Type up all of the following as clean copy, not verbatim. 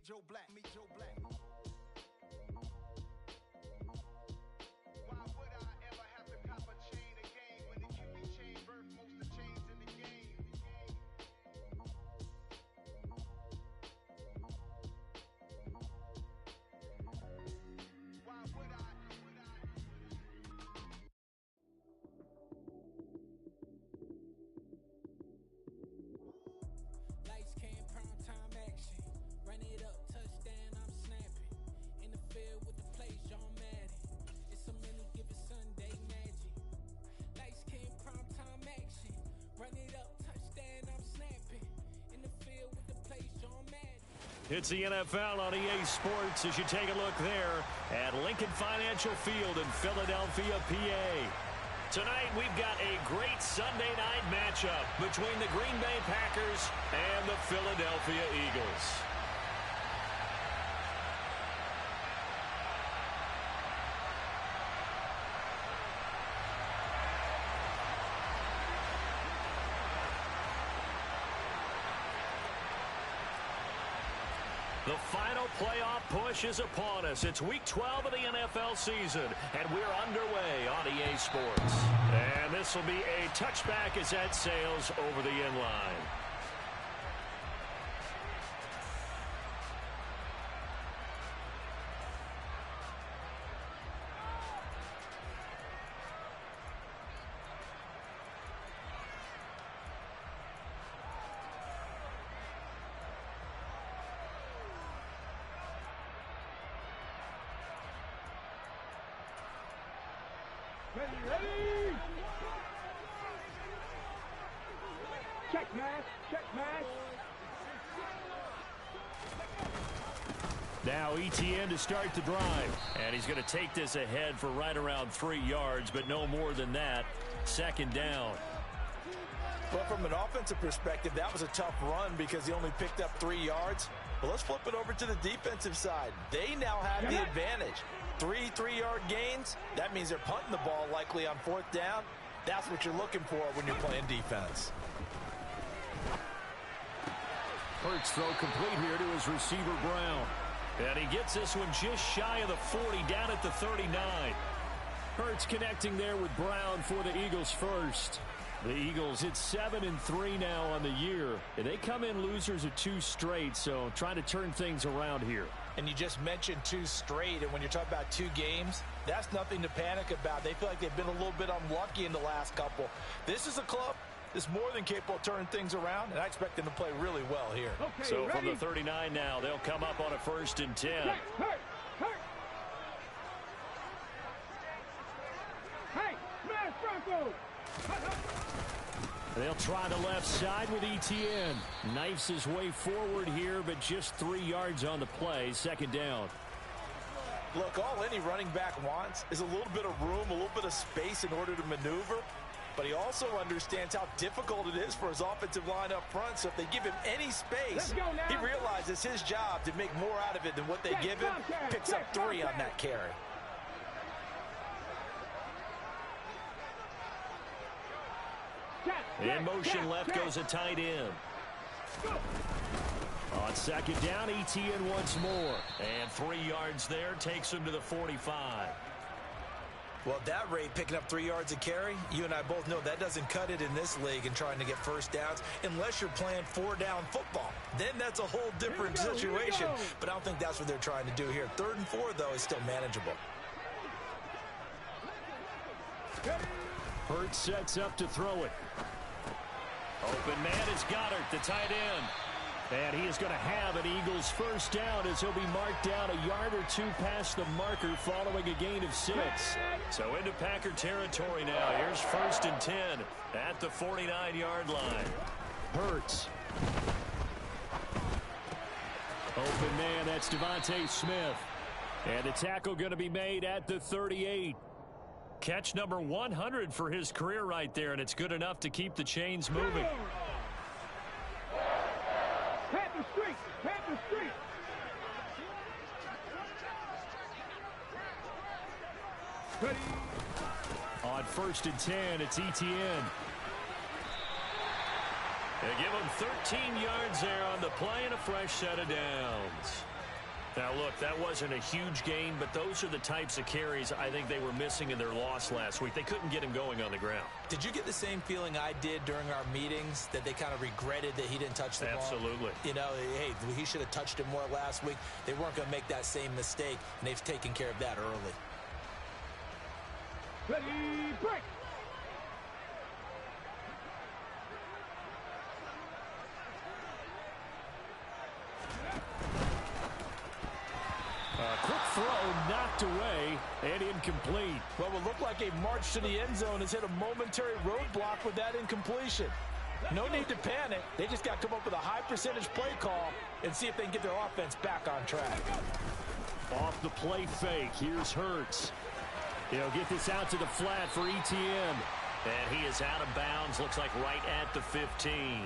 Joe Black. Why would I ever have to cop a chain again when the QB chain birthed most of the chains in the game? Why would I? Lights came, prime time action. Run it up, touchdown, I'm snapping. In the field with the plays, John Madden. It's so many given Sunday magic. Lights came, prime time action. Run it up, touchdown, I'm snapping. In the field with the plays, John Madden. It's the NFL on EA Sports as you take a look there at Lincoln Financial Field in Philadelphia, PA. Tonight, we've got a great Sunday night matchup between the Green Bay Packers and the Philadelphia Eagles. The final playoff push is upon us. It's week 12 of the NFL season, and we're underway on EA Sports. And this will be a touchback as that sails over the end line. Ready! Check match. Now ETN to start the drive. And he's going to take this ahead for right around 3 yards, but no more than that. Second down. But from an offensive perspective, that was a tough run because he only picked up 3 yards. But let's flip it over to the defensive side. They now have the advantage. 3 3-yard gains, that means they're punting the ball likely on 4th down. That's what you're looking for when you're playing defense. Hurts throw complete here to his receiver Brown. And he gets this one just shy of the 40, down at the 39. Hurts connecting there with Brown for the Eagles first. The Eagles, it's 7-3 now on the year. And they come in losers of 2 straight, so trying to turn things around here. And you just mentioned 2 straight, and when you're talking about 2 games, that's nothing to panic about. They feel like they've been a little bit unlucky in the last couple. This is a club that's more than capable of turning things around, and I expect them to play really well here. Okay, so ready? From the 39 now, they'll come up on a 1st and 10. Hey, smash Bronco! They'll try the left side with ETN. Knifes his way forward here, but just 3 yards on the play. Second down. Look, all any running back wants is a little bit of room, a little bit of space in order to maneuver. But he also understands how difficult it is for his offensive line up front. So if they give him any space, he realizes his job to make more out of it than what they give him. Picks up 3 on that carry. In motion left goes a tight end. On second down, ETN once more. And 3 yards there takes him to the 45. Well, at that rate, picking up 3 yards a carry, you and I both know that doesn't cut it in this league and trying to get first downs unless you're playing 4-down football. Then that's a whole different situation. But I don't think that's what they're trying to do here. 3rd and 4, though, is still manageable. Hurts sets up to throw it. Open man is Goddard, the tight end. And he is going to have an Eagles first down as he'll be marked down a yard or 2 past the marker following a gain of 6. So into Packer territory now. Here's 1st and 10 at the 49-yard line. Hurts. Open man, that's Devontae Smith. And the tackle going to be made at the 38. Catch number 100 for his career right there, and it's good enough to keep the chains moving. Panther Street. Ready. On 1st and 10, it's ETN. They give him 13 yards there on the play and a fresh set of downs. Now, look, that wasn't a huge gain, but those are the types of carries I think they were missing in their loss last week. They couldn't get him going on the ground. Did you get the same feeling I did during our meetings, that they kind of regretted that he didn't touch the ball? Absolutely. You know, hey, he should have touched it more last week. They weren't going to make that same mistake, and they've taken care of that early. Ready, break. Quick throw knocked away and incomplete. Well, it looked like a march to the end zone has hit a momentary roadblock with that incompletion. No need to panic. They just got to come up with a high percentage play call and see if they can get their offense back on track. Off the play fake, here's Hurts. He'll get this out to the flat for Etienne. And he is out of bounds, looks like right at the 15.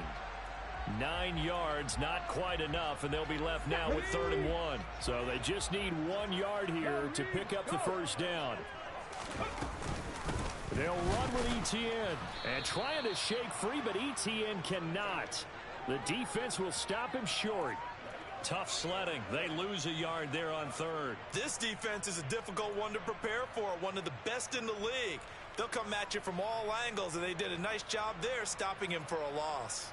9 yards, not quite enough, and they'll be left now with 3rd and 1. So they just need 1 yard here to pick up the first down. They'll run with Etienne and trying to shake free, but Etienne cannot. The defense will stop him short. Tough sledding. They lose a yard there on 3rd. This defense is a difficult one to prepare for, one of the best in the league. They'll come at you from all angles, and they did a nice job there stopping him for a loss.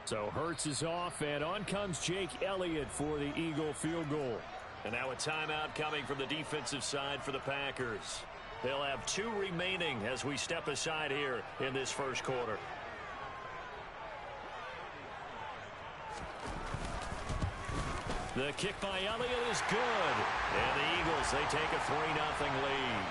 So Hurts is off, and on comes Jake Elliott for the Eagle field goal. And now a timeout coming from the defensive side for the Packers. They'll have 2 remaining as we step aside here in this first quarter. The kick by Elliott is good. And the Eagles, they take a 3-0 lead.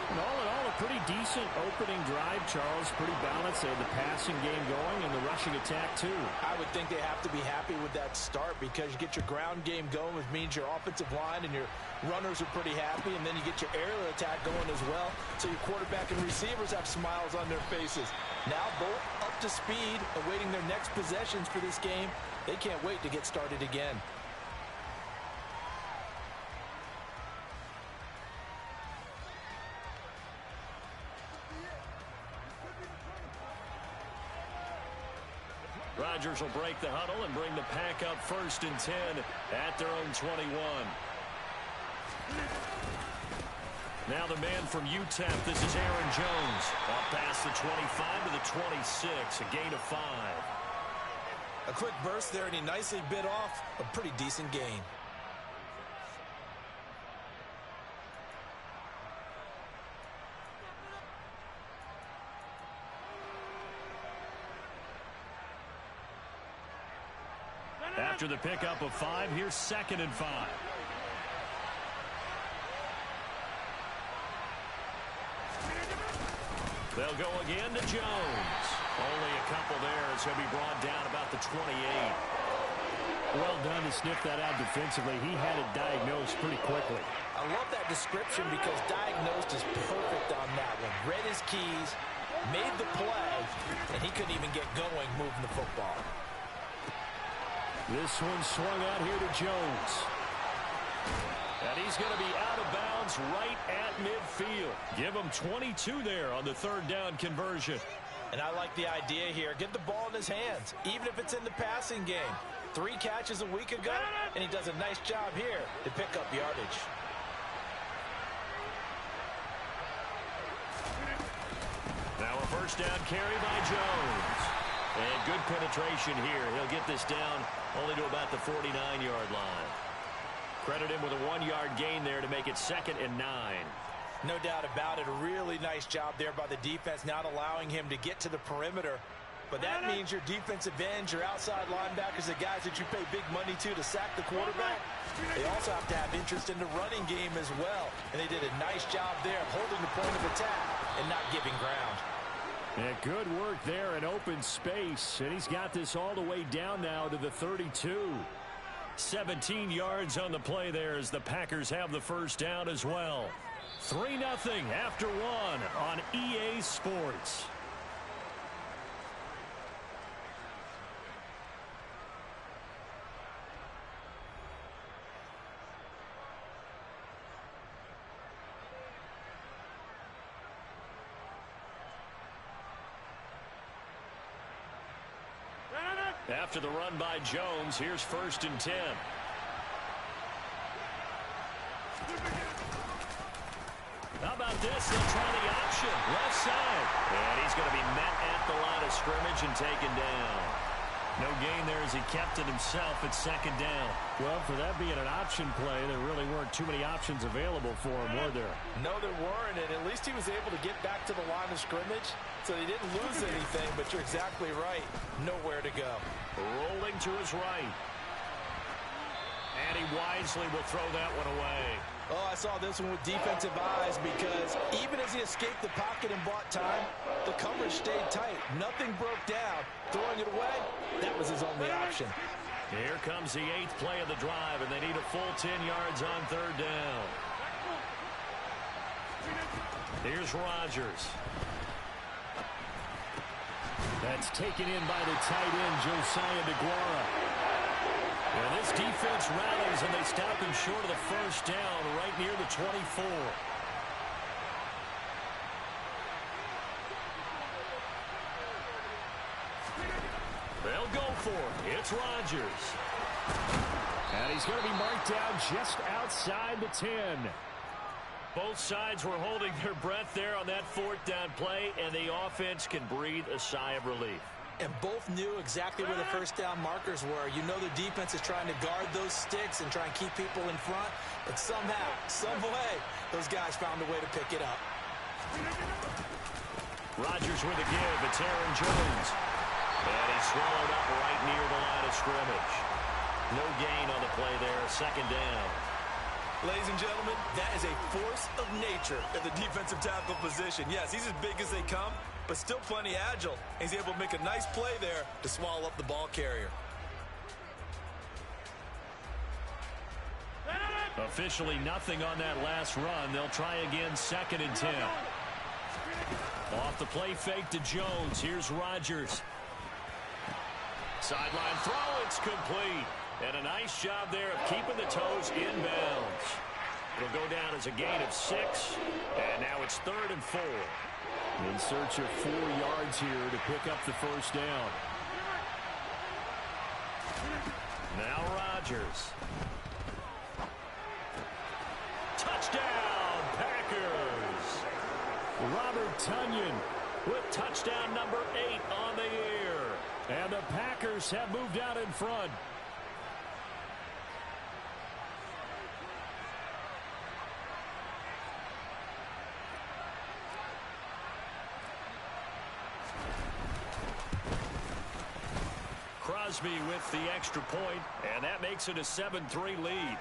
And all in all, a pretty decent opening drive, Charles. Pretty balanced. They had the passing game going and the rushing attack, too. I would think they have to be happy with that start because you get your ground game going, which means your offensive line and your runners are pretty happy, and then you get your aerial attack going as well. So your quarterback and receivers have smiles on their faces. Now both up to speed, awaiting their next possessions for this game. They can't wait to get started again. Rodgers will break the huddle and bring the Pack up 1st and 10 at their own 21. Now the man from UTEP, this is Aaron Jones. Off past the 25 to the 26, a gain of 5. A quick burst there, and he nicely bit off a pretty decent gain. After the pickup of 5, here's 2nd and 5. They'll go again to Jones. Only a couple there as he'll be brought down about the 28. Well done to sniff that out defensively. He had it diagnosed pretty quickly. I love that description because diagnosed is perfect on that one. Read his keys, made the play, and he couldn't even get going moving the football. This one swung out here to Jones. And he's going to be out of bounds right at midfield. Give him 22 there on the 3rd down conversion. And I like the idea here. Get the ball in his hands, even if it's in the passing game. 3 catches a week ago, and he does a nice job here to pick up yardage. Now a 1st down carry by Jones. And good penetration here. He'll get this down only to about the 49-yard line. Credit him with a 1-yard gain there to make it 2nd and 9. No doubt about it. A really nice job there by the defense, not allowing him to get to the perimeter. But that means your defensive ends, your outside linebackers, the guys that you pay big money to sack the quarterback, they also have to have interest in the running game as well. And they did a nice job there of holding the point of attack and not giving ground. Yeah, good work there in open space. And he's got this all the way down now to the 32. 17 yards on the play there as the Packers have the 1st down as well. 3-0 after 1 on EA Sports. After the run by Jones, here's 1st and 10. How about this? They'll try the option. Left side. And he's going to be met at the line of scrimmage and taken down. No gain there as he kept it himself at 2nd down. Well, for that being an option play, there really weren't too many options available for him, were there? No, there weren't, and at least he was able to get back to the line of scrimmage, so he didn't lose anything, but you're exactly right. Nowhere to go. Rolling to his right. And he wisely will throw that one away. Oh, I saw this one with defensive eyes because even as he escaped the pocket and bought time, the coverage stayed tight. Nothing broke down. Throwing it away, that was his only option. Here comes the 8th play of the drive, and they need a full 10 yards on 3rd down. Here's Rodgers. That's taken in by the tight end, Josiah DeGuara. And this defense rallies, and they stop him short of the 1st down right near the 24. They'll go for it. It's Rodgers. And he's going to be marked down just outside the 10. Both sides were holding their breath there on that 4th down play, and the offense can breathe a sigh of relief. And both knew exactly where the 1st down markers were. You know the defense is trying to guard those sticks and try and keep people in front. But somehow, some way, those guys found a way to pick it up. Rodgers with a give. It's Aaron Jones. And he's swallowed up right near the line of scrimmage. No gain on the play there. 2nd down. Ladies and gentlemen, that is a force of nature at the defensive tackle position. Yes, he's as big as they come, but still plenty agile. He's able to make a nice play there to swallow up the ball carrier. Officially nothing on that last run. They'll try again 2nd and 10. Off the play fake to Jones. Here's Rodgers. Sideline throw. It's complete. And a nice job there of keeping the toes inbounds. It'll go down as a gain of 6. And now it's 3rd and 4. In search of 4 yards here to pick up the 1st down. Now Rodgers. Touchdown, Packers. Robert Tonyan with touchdown number 8 on the year. And the Packers have moved out in front. Crosby with the extra point, and that makes it a 7-3 lead.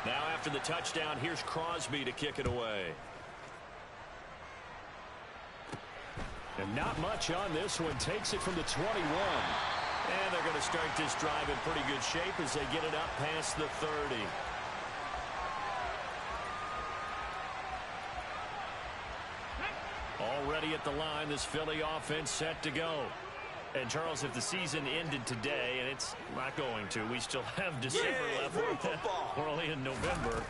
Now after the touchdown, here's Crosby to kick it away. And not much on this one. Takes it from the 21. And they're going to start this drive in pretty good shape as they get it up past the 30. Already at the line, this Philly offense set to go. And, Charles, if the season ended today, and it's not going to, we still have December left. We're only in November.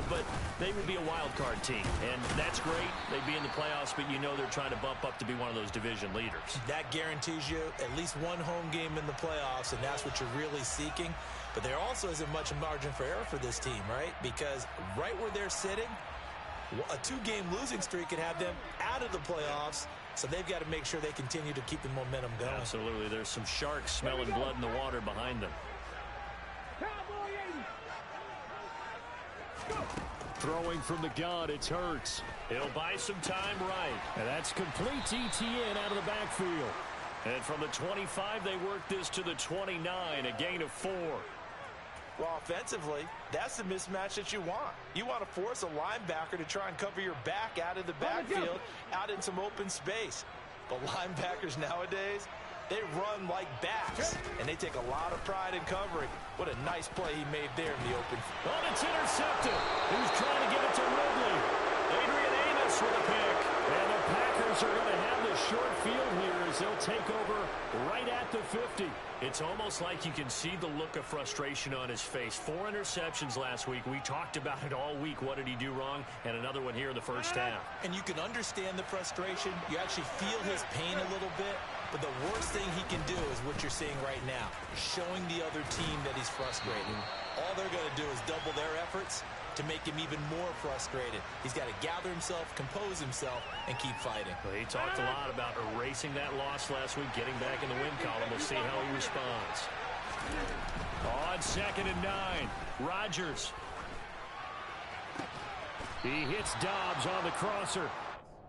But they would be a wild card team, and that's great. They'd be in the playoffs, but you know they're trying to bump up to be one of those division leaders. That guarantees you at least one home game in the playoffs, and that's what you're really seeking. But there also isn't much margin for error for this team, right? Because right where they're sitting, a 2-game losing streak could have them out of the playoffs. So they've got to make sure they continue to keep the momentum going. Absolutely. There's some sharks smelling blood in the water behind them. Throwing from the gun, it's Hurts. He'll buy some time right. And that's complete ETN out of the backfield. And from the 25, they work this to the 29, a gain of 4. Well, offensively, that's the mismatch that you want. You want to force a linebacker to try and cover your back out of the backfield, out in some open space. But linebackers nowadays, they run like backs, and they take a lot of pride in covering. What a nice play he made there in the open. Oh, it's intercepted. He's trying to give it to Ridley. Adrian Amos with a pick. And the Packers are going to have the short field here as they'll take over right at the 50. It's almost like you can see the look of frustration on his face. 4 interceptions last week. We talked about it all week. What did he do wrong? And another one here in the first half. And you can understand the frustration. You actually feel his pain a little bit. But the worst thing he can do is what you're seeing right now, showing the other team that he's frustrated. All they're going to do is double their efforts to make him even more frustrated. He's got to gather himself, compose himself, and keep fighting. Well, he talked a lot about erasing that loss last week, getting back in the win column. We'll see how he responds. On 2nd and 9, Rodgers. He hits Dobbs on the crosser.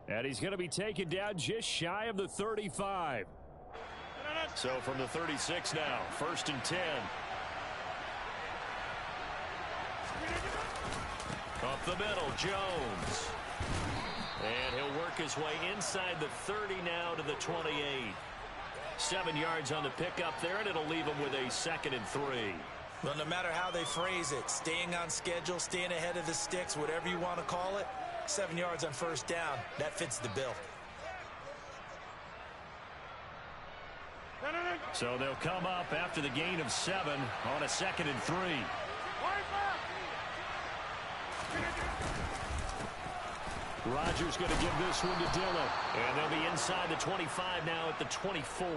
And he's going to be taken down just shy of the 35. So from the 36 now, 1st and 10. Up the middle, Jones. And he'll work his way inside the 30 now to the 28. 7 yards on the pickup there, and it'll leave him with a 2nd and 3. Well, no matter how they phrase it, staying on schedule, staying ahead of the sticks, whatever you want to call it, 7 yards on 1st down, that fits the bill. So they'll come up after the gain of 7 on a 2nd and 3. Rodgers going to give this one to Dillon. And they'll be inside the 25 now at the 24.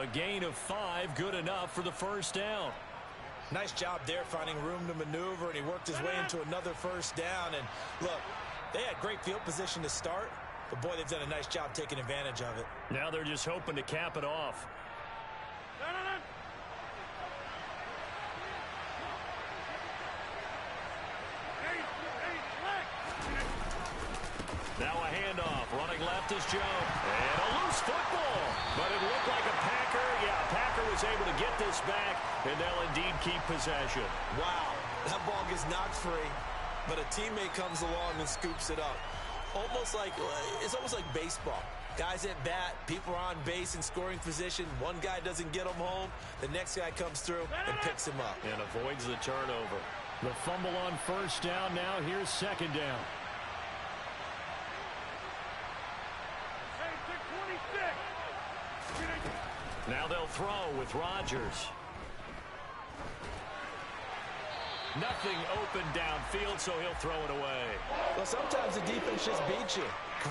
A gain of 5, good enough for the 1st down. Nice job there finding room to maneuver, and he worked his way into another 1st down. And look, they had great field position to start, but boy, they've done a nice job taking advantage of it. Now they're just hoping to cap it off. Now a handoff. Running left is Jones. And a loose football. But it looked like a Packer. Yeah, Packer was able to get this back, and they'll indeed keep possession. Wow, that ball gets knocked free, but a teammate comes along and scoops it up. It's almost like baseball. Guys at bat, people are on base in scoring position. One guy doesn't get him home. The next guy comes through and picks him up. And avoids the turnover. The fumble on 1st down. Now here's 2nd down. Now they'll throw with Rodgers. Nothing open downfield, so he'll throw it away. Well, sometimes the defense just beats you.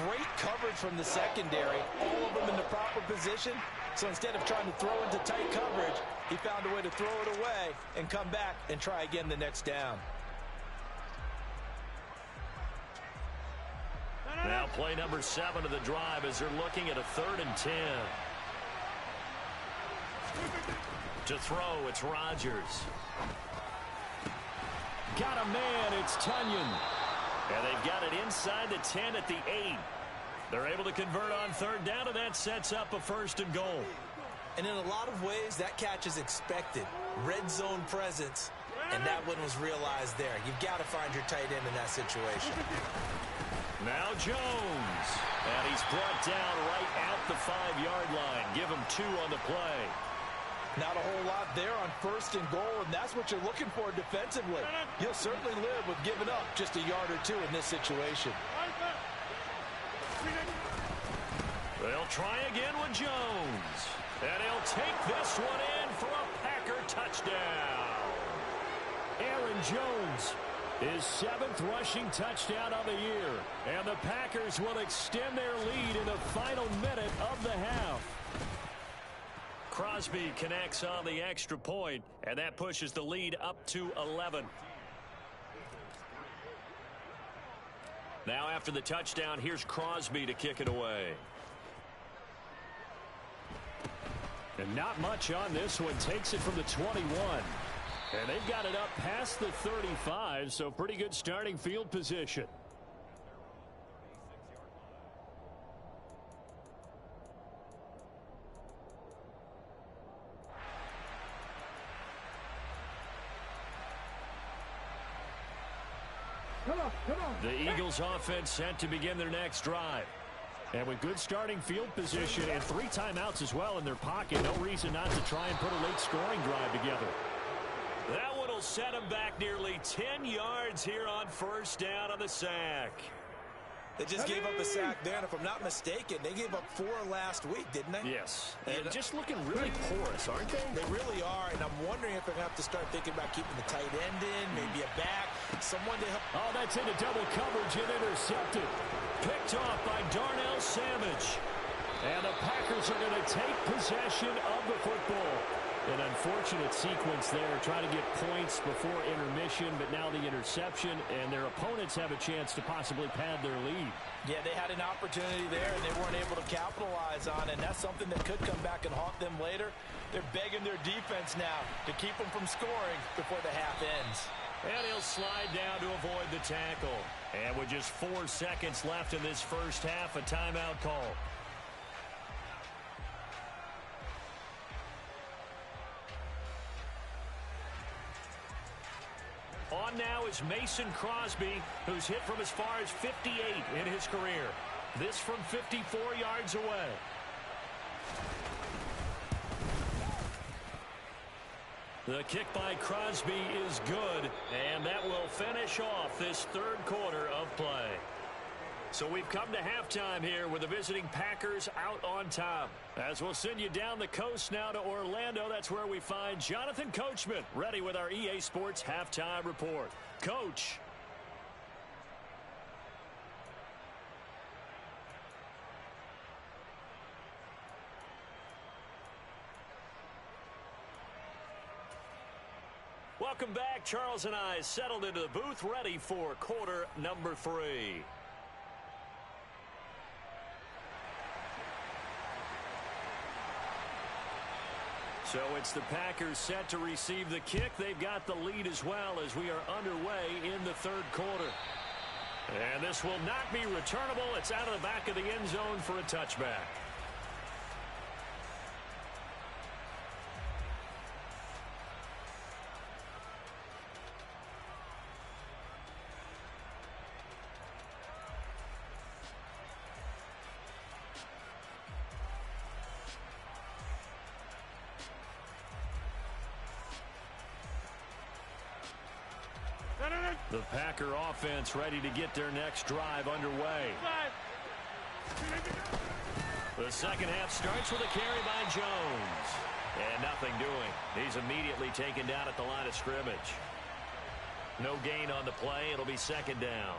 Great coverage from the secondary. All of them in the proper position. So instead of trying to throw into tight coverage, he found a way to throw it away and come back and try again the next down. Now play number 7 of the drive as they're looking at a 3rd and 10. To throw, it's Rodgers. Got a man, it's Tunyon. And they've got it inside the 10 at the 8. They're able to convert on 3rd down, and that sets up a 1st and goal. And in a lot of ways, that catch is expected. Red zone presence, and that one was realized there. You've got to find your tight end in that situation. Now Jones. And he's brought down right at the 5-yard line. Give him 2 on the play. Not a whole lot there on 1st and goal, and that's what you're looking for defensively. You'll certainly live with giving up just a yard or 2 in this situation. They'll try again with Jones. And he'll take this one in for a Packer touchdown. Aaron Jones, his 7th rushing touchdown of the year. And the Packers will extend their lead in the final minute of the half. Crosby connects on the extra point, and that pushes the lead up to 11. Now after the touchdown, here's Crosby to kick it away. And not much on this one. Takes it from the 21. And they've got it up past the 35, so pretty good starting field position. The Eagles offense set to begin their next drive. And with good starting field position and 3 timeouts as well in their pocket, no reason not to try and put a late scoring drive together. That one will set him back nearly 10 yards here on 1st down on the sack. They just gave up a sack there, and if I'm not mistaken, they gave up 4 last week, didn't they? Yes. And just looking really porous, aren't they? They really are, and I'm wondering if they're going to have to start thinking about keeping the tight end in, maybe a back, someone to help. Oh, that's into double coverage and intercepted. Picked off by Darnell Savage. And the Packers are going to take possession of the football. An unfortunate sequence there, trying to get points before intermission, but now the interception, and their opponents have a chance to possibly pad their lead. Yeah, they had an opportunity there, and they weren't able to capitalize on it, and that's something that could come back and haunt them later. They're begging their defense now to keep them from scoring before the half ends. And he'll slide down to avoid the tackle. And with just 4 seconds left in this first half, a timeout call. On now is Mason Crosby, who's hit from as far as 58 in his career. This from 54 yards away. The kick by Crosby is good, and that will finish off this third quarter of play. So we've come to halftime here with the visiting Packers out on top. As we'll send you down the coast now to Orlando, that's where we find Jonathan Coachman, ready with our EA Sports Halftime Report. Coach. Welcome back. Charles and I settled into the booth, ready for quarter number 3. So it's the Packers set to receive the kick. They've got the lead as well as we are underway in the third quarter. And this will not be returnable. It's out of the back of the end zone for a touchback. The Packer offense ready to get their next drive underway. The second half starts with a carry by Jones. And nothing doing. He's immediately taken down at the line of scrimmage. No gain on the play. It'll be second down.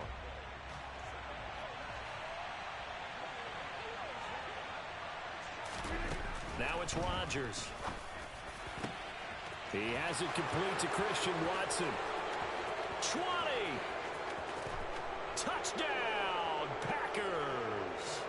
Now it's Rodgers. He has it complete to Christian Watson. 20. Touchdown, Packers.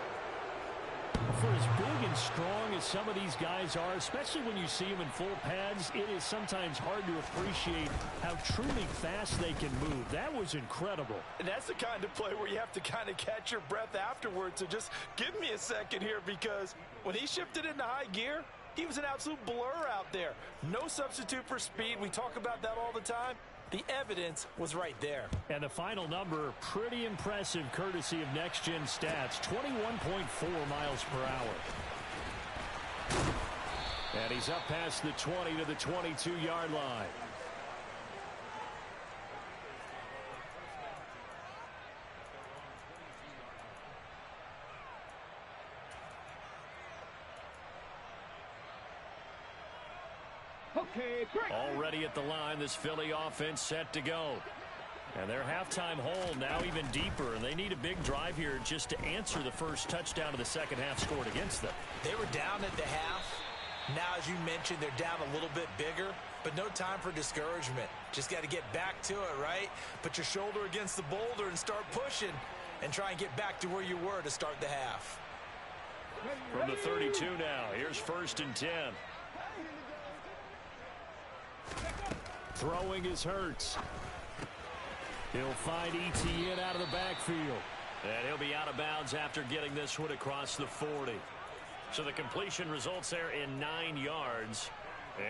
For as big and strong as some of these guys are, especially when you see them in full pads, it is sometimes hard to appreciate how truly fast they can move. That was incredible. And that's the kind of play where you have to kind of catch your breath afterwards. So just give me a second here, because when he shifted into high gear, he was an absolute blur out there. No substitute for speed. We talk about that all the time. The evidence was right there. And the final number, pretty impressive, courtesy of Next Gen Stats, 21.4 miles per hour. And he's up past the 20 to the 22-yard line. Okay, break. Already at the line, this Philly offense set to go. And their halftime hole now even deeper, and they need a big drive here just to answer the first touchdown of the second half scored against them. They were down at the half. Now, as you mentioned, they're down a little bit bigger, but no time for discouragement. Just got to get back to it, right? Put your shoulder against the boulder and start pushing and try and get back to where you were to start the half. From the 32 now, here's 1st and 10. Throwing is Hurts. He'll find ETN out of the backfield. And he'll be out of bounds after getting this one across the 40. So the completion results there in 9 yards.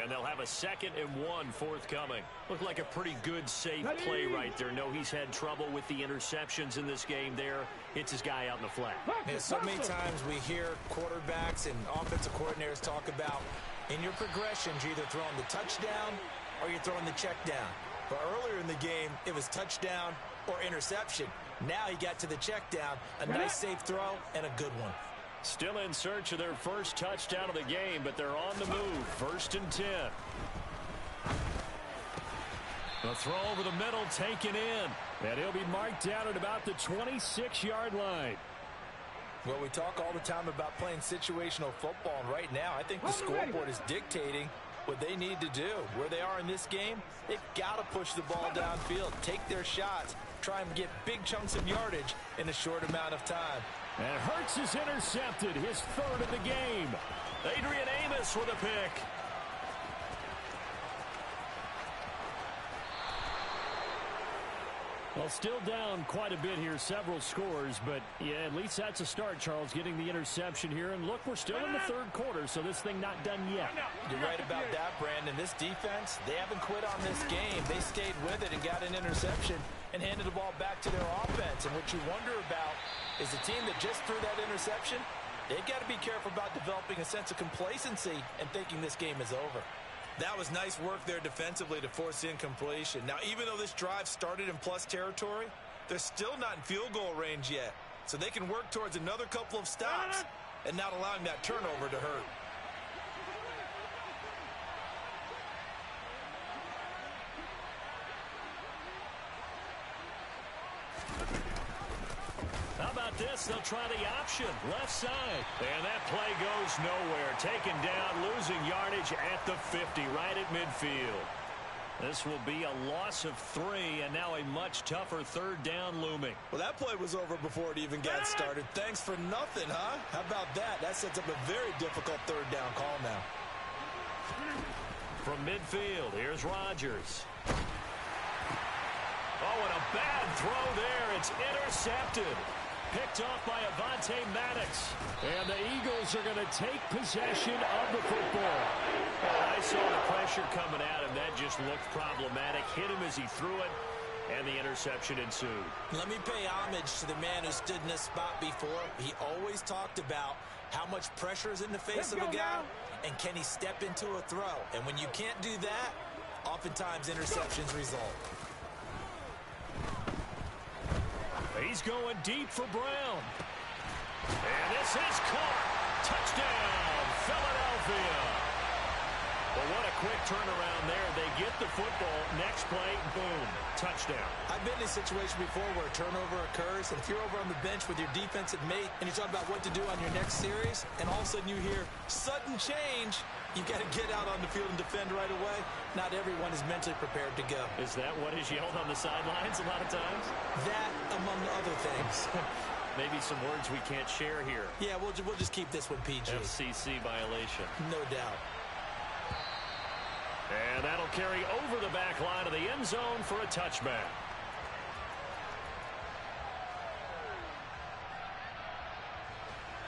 And they'll have a 2nd and 1 forthcoming. Looked like a pretty good, safe play right there. No, he's had trouble with the interceptions in this game there. Hits his guy out in the flat. Yeah, so many times we hear quarterbacks and offensive coordinators talk about in your progressions, you're either throwing the touchdown or you're throwing the check down. But earlier in the game, it was touchdown or interception. Now he got to the check down. A nice safe throw and a good one. Still in search of their first touchdown of the game, but they're on the move. 1st and 10. The throw over the middle taken in. And he'll be marked down at about the 26-yard line. Well, we talk all the time about playing situational football, and right now I think the scoreboard is dictating what they need to do. Where they are in this game, they've got to push the ball downfield, take their shots, try and get big chunks of yardage in a short amount of time. And Hurts is intercepted, his 3rd of the game. Adrian Amos with a pick. Well, still down quite a bit here, several scores, but yeah, at least that's a start, Charles, getting the interception here. And look, we're still in the 3rd quarter, so this thing not done yet. You're right about that, Brandon. This defense, they haven't quit on this game. They stayed with it and got an interception and handed the ball back to their offense. And what you wonder about is the team that just threw that interception, they've got to be careful about developing a sense of complacency and thinking this game is over. That was nice work there defensively to force incompletion. Now, even though this drive started in plus territory, they're still not in field goal range yet. So they can work towards another couple of stops and not allowing that turnover to hurt. How about this? They'll try the option. Left side. And that play goes nowhere. Taken down, losing yardage at the 50, right at midfield. This will be a loss of 3, and now a much tougher 3rd down looming. Well, that play was over before it even got started. Thanks for nothing, huh? How about that? That sets up a very difficult 3rd down call now. From midfield, here's Rodgers. Oh, and a bad throw there. It's intercepted. Picked off by Avonte Maddox. And the Eagles are going to take possession of the football. And I saw the pressure coming at him. That just looked problematic. Hit him as he threw it, and the interception ensued. Let me pay homage to the man who stood in this spot before. He always talked about how much pressure is in the face of a guy, and can he step into a throw. And when you can't do that, oftentimes interceptions result. He's going deep for Brown. And this is caught. Touchdown, Philadelphia. Well, what a quick turnaround there. They get the football. Next play, boom, touchdown. I've been in a situation before where a turnover occurs, and if you're over on the bench with your defensive mate and you're talking about what to do on your next series, and all of a sudden you hear sudden change, you've got to get out on the field and defend right away. Not everyone is mentally prepared to go. Is that what is yelled on the sidelines a lot of times? That, among other things. Maybe some words we can't share here. Yeah, we'll just keep this one PG. FCC violation. No doubt. And that'll carry over the back line of the end zone for a touchback.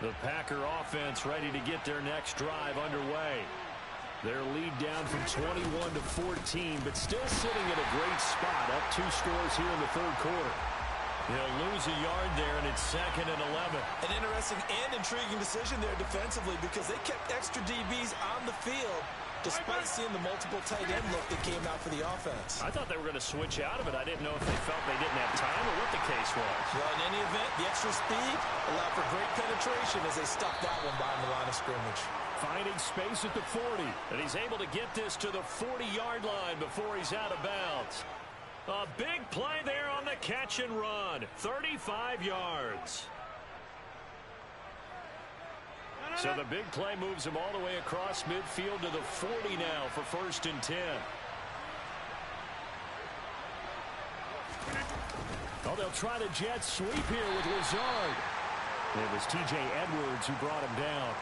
The Packer offense ready to get their next drive underway. Their lead down from 21 to 14, but still sitting at a great spot, up 2 scores here in the 3rd quarter. They'll lose a yard there, and it's 2nd and 11. An interesting and intriguing decision there defensively, because they kept extra DBs on the field despite seeing the multiple tight end look that came out for the offense. I thought they were going to switch out of it. I didn't know if they felt they didn't have time or what the case was. Well, in any event, the extra speed allowed for great penetration as they stopped that one behind the line of scrimmage. Finding space at the 40. And he's able to get this to the 40-yard line before he's out of bounds. A big play there on the catch and run. 35 yards. So the big play moves him all the way across midfield to the 40 now for 1st and 10. Oh, they'll try the jet sweep here with Lazard. It was T.J. Edwards who brought him down.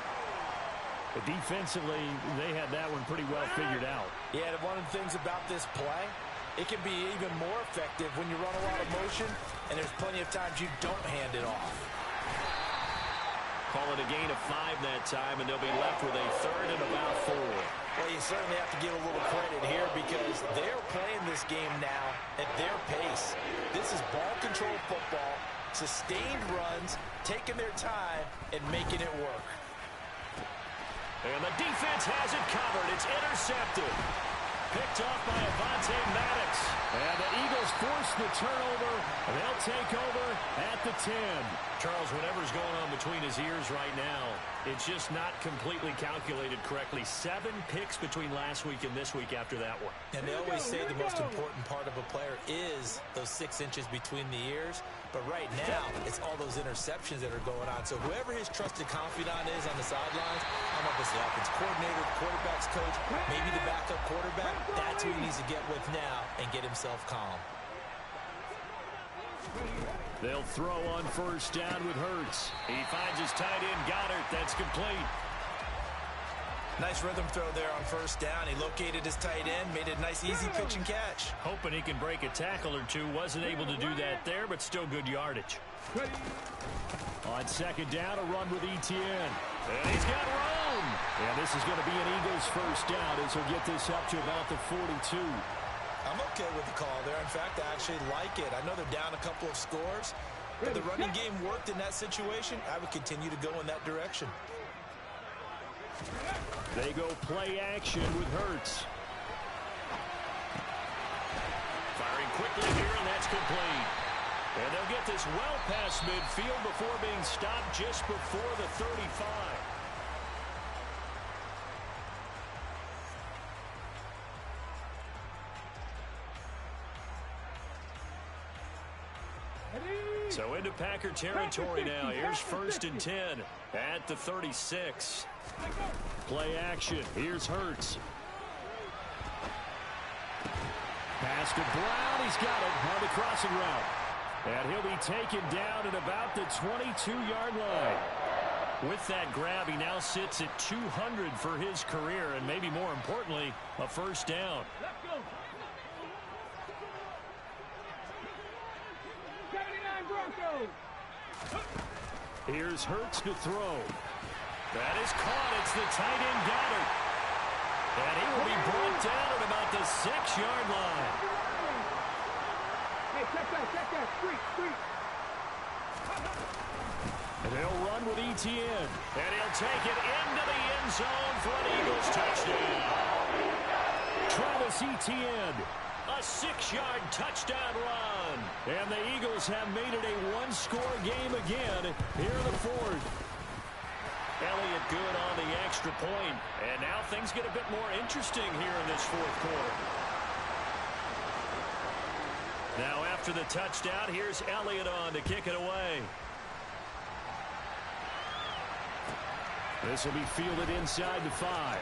But defensively, they had that one pretty well figured out. Yeah, and one of the things about this play, it can be even more effective when you run a lot of motion, and there's plenty of times you don't hand it off. Call it a gain of 5 that time, and they'll be left with a 3rd and about 4. Well, you certainly have to give a little credit here because they're playing this game now at their pace. This is ball control football, sustained runs, taking their time, and making it work. And the defense has it covered. It's intercepted. picked off by Avonte Maddox. And the Eagles force the turnover. They'll take over at the 10. Charles, whatever's going on between his ears right now, it's just not completely calculated correctly. 7 picks between last week and this week after that one. And they always say the most important part of a player is those 6 inches between the ears. But right now, it's all those interceptions that are going on. So whoever his trusted confidant is on the sidelines, I don't know if it's the offense coordinator, the quarterback's coach, maybe the backup quarterback, that's who he needs to get with now and get himself calm. They'll throw on first down with Hurts. He finds his tight end, Goddard. That's complete. Nice rhythm throw there on first down. He located his tight end, made it a nice, easy pitch and catch. Hoping he can break a tackle or two. Wasn't able to do that there, but still good yardage. On second down, a run with Etienne. And he's got room. And this is going to be an Eagles first down as he'll get this up to about the 42. I'm okay with the call there. In fact, I actually like it. I know they're down a couple of scores, but the running game worked in that situation. I would continue to go in that direction. They go play action with Hurts. Firing quickly here, and that's complete. And they'll get this well past midfield before being stopped just before the 35. So into Packer territory now. Here's first and 10 at the 36. Play action. Here's Hurts. Pass to Brown. He's got it on the crossing route. And he'll be taken down at about the 22-yard line. With that grab, he now sits at 200 for his career, and maybe more importantly, a first down. Let's go. 79 Broncos. Here's Hurts to throw. That is caught. It's the tight end, Goddard. And he will be brought down at about the 6-yard line. Hey, check that. Street. And they'll run with Etienne. And he'll take it into the end zone for an Eagles touchdown. Travis Etienne. A 6-yard touchdown run. And the Eagles have made it a one-score game again here in the fourth. Elliott good on the extra point. And now things get a bit more interesting here in this fourth quarter. Now after the touchdown, here's Elliott on to kick it away. This will be fielded inside the 5.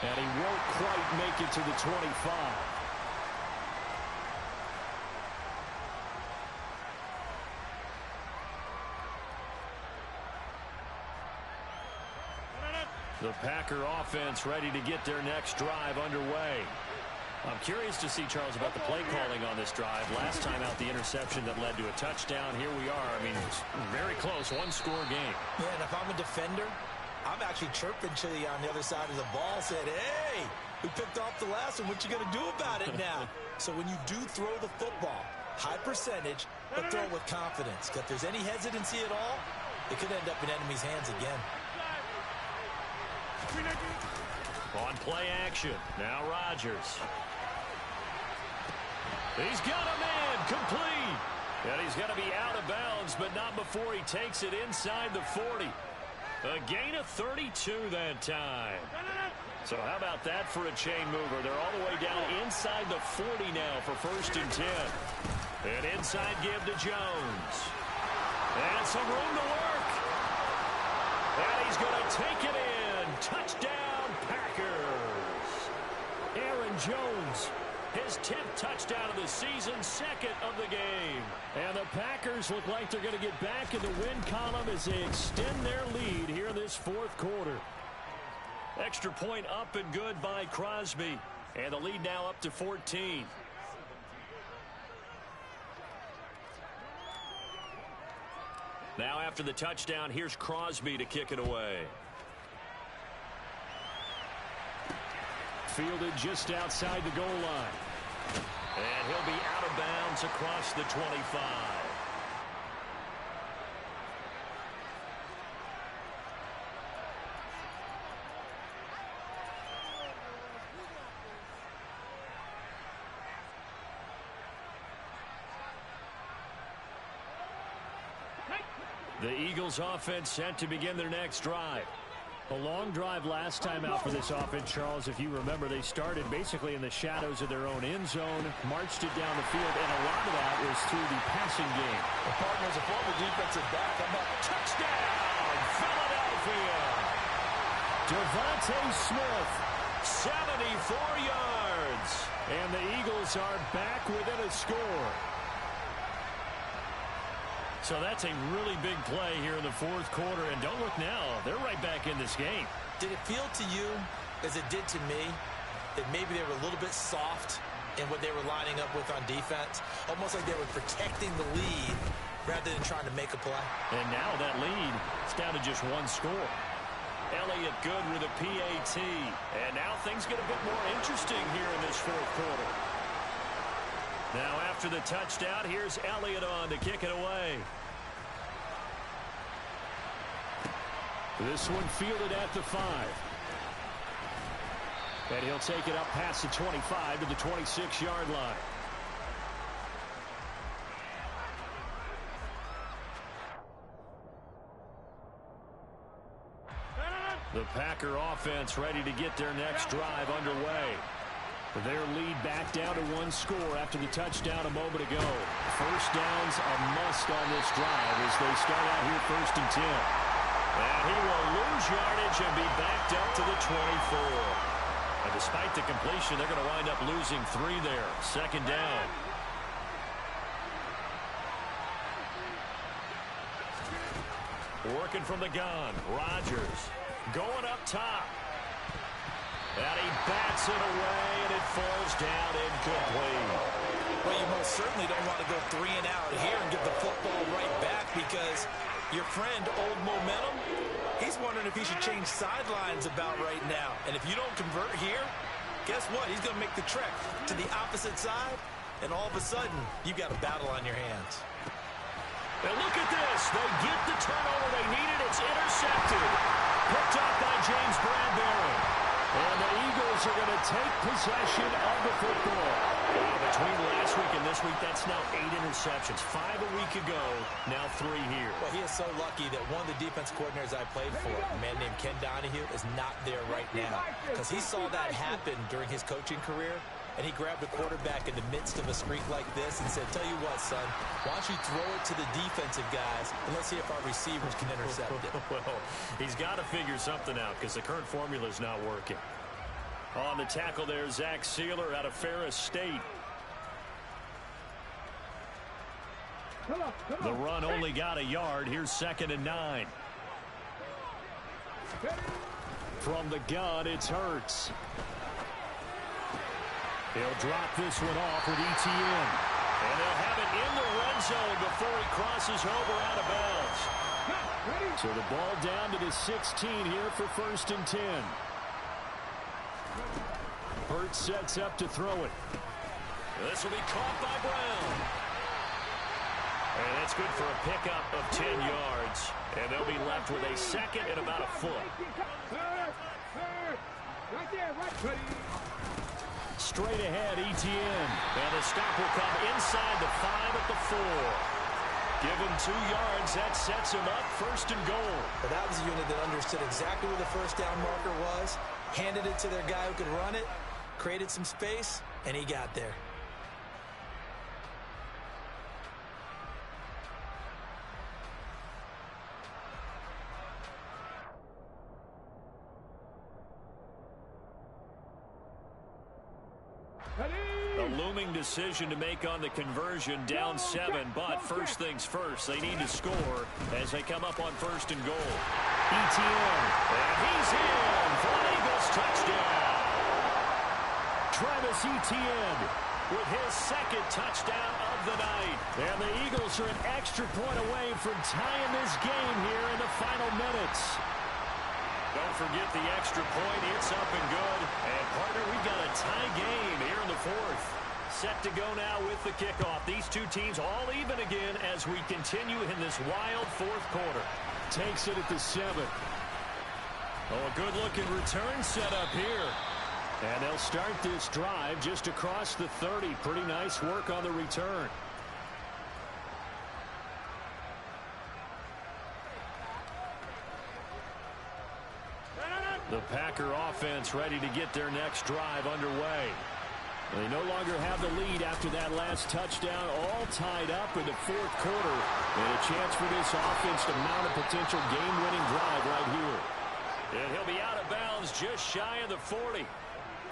And he won't quite make it to the 25. The Packer offense ready to get their next drive underway. I'm curious to see, Charles, about the play calling on this drive. Last time out, the interception that led to a touchdown. Here we are. I mean, it's very close, one-score game. Yeah, and if I'm a defender, I'm actually chirping to you on the other side of the ball, said, hey, we picked off the last one. What you going to do about it now? So when you do throw the football, high percentage, but throw it with confidence. If there's any hesitancy at all, it could end up in enemy's hands again. On play action, now Rodgers. He's got a man, complete. And he's going to be out of bounds, but not before he takes it inside the 40. A gain of 32 that time. So how about that for a chain mover? They're all the way down inside the 40 now for first and 10. And inside give to Jones. And some room to work. And he's going to take it in. Touchdown, Packers. Aaron Jones. His 10th touchdown of the season, second of the game. And the Packers look like they're going to get back in the win column as they extend their lead here in this fourth quarter. Extra point up and good by Crosby. And the lead now up to 14. Now after the touchdown, here's Crosby to kick it away. Fielded just outside the goal line. And he'll be out of bounds across the 25. The Eagles offense set to begin their next drive. A long drive last time out for this offense, Charles. If you remember, they started basically in the shadows of their own end zone, marched it down the field, and a lot of that was through the passing game. The partner's a former defensive back. I'm up. Touchdown, Philadelphia. Devontae Smith, 74 yards. and the Eagles are back within a score. So that's a really big play here in the fourth quarter. And don't look now, they're right back in this game. Did it feel to you, as it did to me, that maybe they were a little bit soft in what they were lining up with on defense? Almost like they were protecting the lead rather than trying to make a play. And now that lead is down to just one score. Elliott good with a PAT. And now things get a bit more interesting here in this fourth quarter. Now after the touchdown, here's Elliott on to kick it away. This one fielded at the 5. And he'll take it up past the 25 to the 26-yard line. The Packer offense ready to get their next drive underway. Their lead back down to one score after the touchdown a moment ago. First down's a must on this drive as they start out here 1st and 10. And he will lose yardage and be backed up to the 24. And despite the completion, they're going to wind up losing 3 there. 2nd down. Working from the gun. Rodgers going up top. And he bats it away, and it falls down incomplete. Well, you most certainly don't want to go 3 and out here and give the football right back, because your friend, Old Momentum, he's wondering if he should change sidelines about right now. And if you don't convert here, guess what? He's going to make the trek to the opposite side, and all of a sudden, you've got a battle on your hands. And look at this. They get the turnover they needed. It's intercepted. Picked up by James Bradbury. And the Eagles are going to take possession of the football. Between last week and this week, that's now 8 interceptions. 5 a week ago, now 3 here. Well, he is so lucky that one of the defense coordinators I played for, a man named Ken Donahue, is not there right now, because he saw that happen during his coaching career, and he grabbed a quarterback in the midst of a streak like this and said, tell you what, son, why don't you throw it to the defensive guys, and let's see if our receivers can intercept it. Well, he's got to figure something out, because the current formula is not working. On the tackle there, Zach Sealer out of Ferris State. The run only got a yard. Here's 2nd and 9. From the gun, it's Hurts. He'll drop this one off with ETN. And they'll have it in the red zone before he crosses over out of bounds. So the ball down to the 16 here for 1st and 10. Hurts sets up to throw it. This will be caught by Brown. And that's good for a pickup of 10 yards. And they'll be left with a 2nd and about a foot. Right there, right. Straight ahead, ETN. And the stop will come inside the 5 at the 4. Give him 2 yards. That sets him up 1st and goal. But that was a unit that understood exactly where the first down marker was, handed it to their guy who could run it, created some space, and he got there. A looming decision to make on the conversion, down 7, but first things first, they need to score as they come up on 1st and goal. ETN. And he's in for an Eagles touchdown. Travis Etienne With his 2nd touchdown of the night. And the Eagles are an extra point away from tying this game here in the final minutes. Don't forget the extra point. It's up and good. And, partner, we've got a tie game here in the 4th. Set to go now with the kickoff. These two teams all even again as we continue in this wild 4th quarter. Takes it at the 7. Oh, a good-looking return set up here. And they'll start this drive just across the 30. Pretty nice work on the return. The Packer offense ready to get their next drive underway. They no longer have the lead after that last touchdown, all tied up in the fourth quarter. And a chance for this offense to mount a potential game-winning drive right here. And he'll be out of bounds just shy of the 40.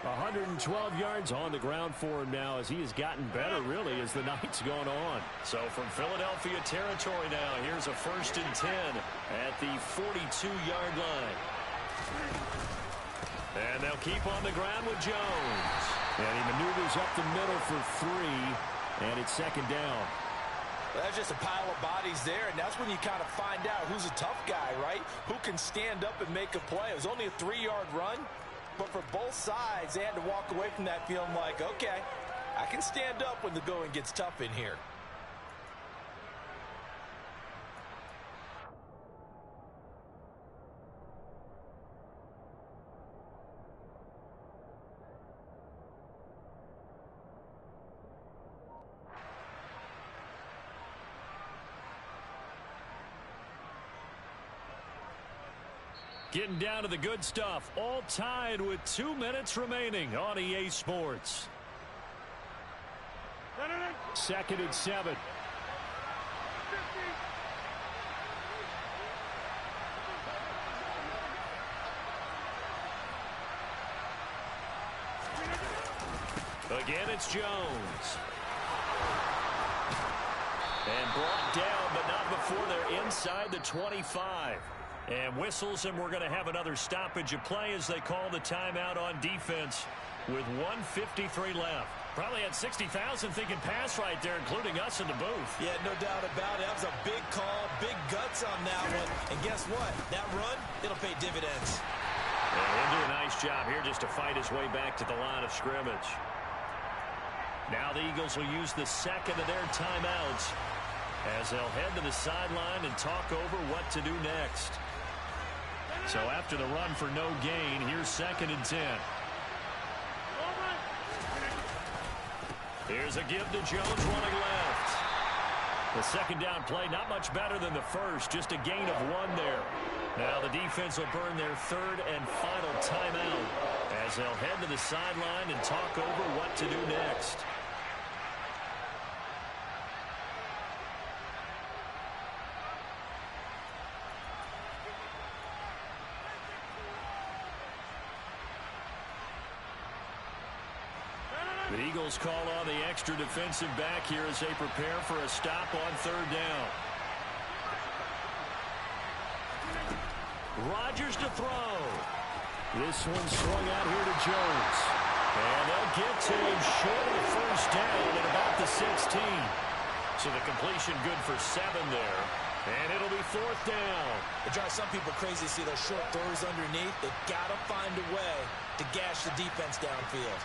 112 yards on the ground for him now as he has gotten better, really, as the night's gone on. So from Philadelphia territory now, here's a 1st and 10 at the 42-yard line. And they'll keep on the ground with Jones. And he maneuvers up the middle for 3, and it's 2nd down. Well, that's just a pile of bodies there, and that's when you kind of find out who's a tough guy, right? Who can stand up and make a play. It was only a 3-yard run, but for both sides, they had to walk away from that feeling like, okay, I can stand up when the going gets tough in here. Getting down to the good stuff, all tied with 2 minutes remaining on EA Sports. 2nd and 7. Again, it's Jones. And brought down, but not before they're inside the 25. And whistles, and we're going to have another stoppage of play as they call the timeout on defense with 1:53 left. Probably had 60,000 thinking pass right there, including us in the booth. Yeah, no doubt about it. That was a big call, big guts on that one. And guess what? That run, it'll pay dividends. And he'll do a nice job here just to fight his way back to the line of scrimmage. Now the Eagles will use the second of their timeouts as they'll head to the sideline and talk over what to do next. So after the run for no gain, here's 2nd and 10. Here's a give to Jones running left. The 2nd down play, not much better than the first, just a gain of 1 there. Now the defense will burn their 3rd and final timeout as they'll head to the sideline and talk over what to do next. The Eagles call on the extra defensive back here as they prepare for a stop on 3rd down. Rodgers to throw. This one swung out here to Jones. And they'll get to him short of the 1st down at about the 16. So the completion good for 7 there. And it'll be 4th down. It drives some people crazy to see those short throws underneath. They've got to find a way to gash the defense downfield.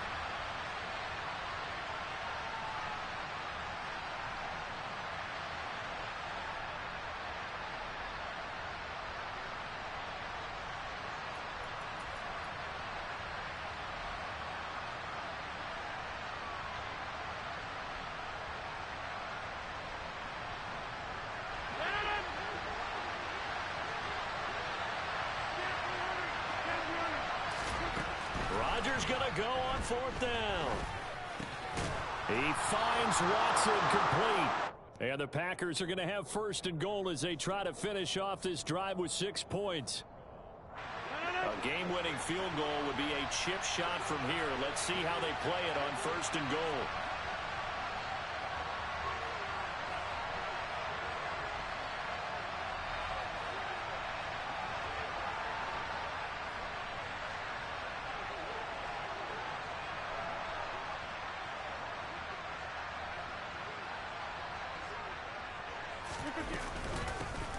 Rodgers going to go on 4th down. He finds Watson complete. And the Packers are going to have 1st and goal as they try to finish off this drive with 6 points. A game-winning field goal would be a chip shot from here. Let's see how they play it on 1st and goal.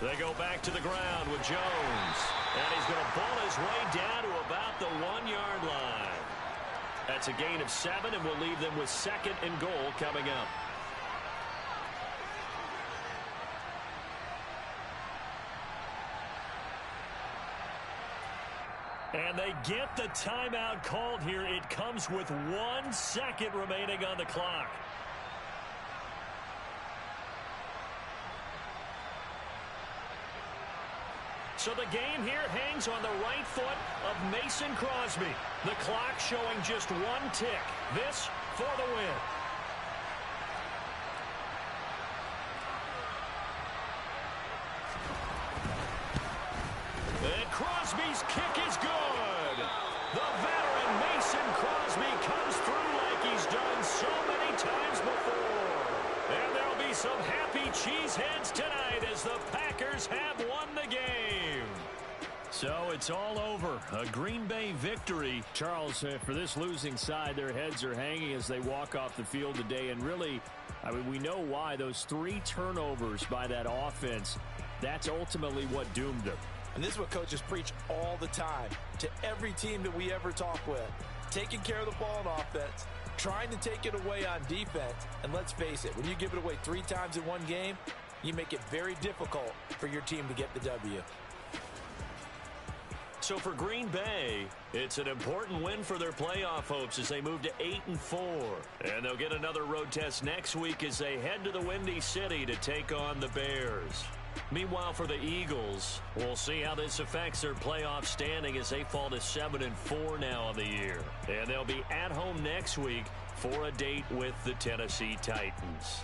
They go back to the ground with Jones. And he's going to pull his way down to about the 1-yard line. That's a gain of 7, and we'll leave them with 2nd and goal coming up. And they get the timeout called here. It comes with 1 second remaining on the clock. So the game here hangs on the right foot of Mason Crosby. The clock showing just 1 tick. This for the win. And Crosby's kick is good. The veteran Mason Crosby comes through like he's done so many times before. And there'll be some happy cheeseheads tonight as the Packers have won the game. So it's all over. A Green Bay victory. Charles, for this losing side, their heads are hanging as they walk off the field today. And really, I mean, we know why. Those 3 turnovers by that offense, that's ultimately what doomed them. And this is what coaches preach all the time to every team that we ever talk with. Taking care of the ball on offense, trying to take it away on defense. And let's face it, when you give it away 3 times in one game, you make it very difficult for your team to get the W. So for Green Bay, it's an important win for their playoff hopes as they move to 8-4. And they'll get another road test next week as they head to the Windy City to take on the Bears. Meanwhile, for the Eagles, we'll see how this affects their playoff standing as they fall to 7-4 now on the year. And they'll be at home next week for a date with the Tennessee Titans.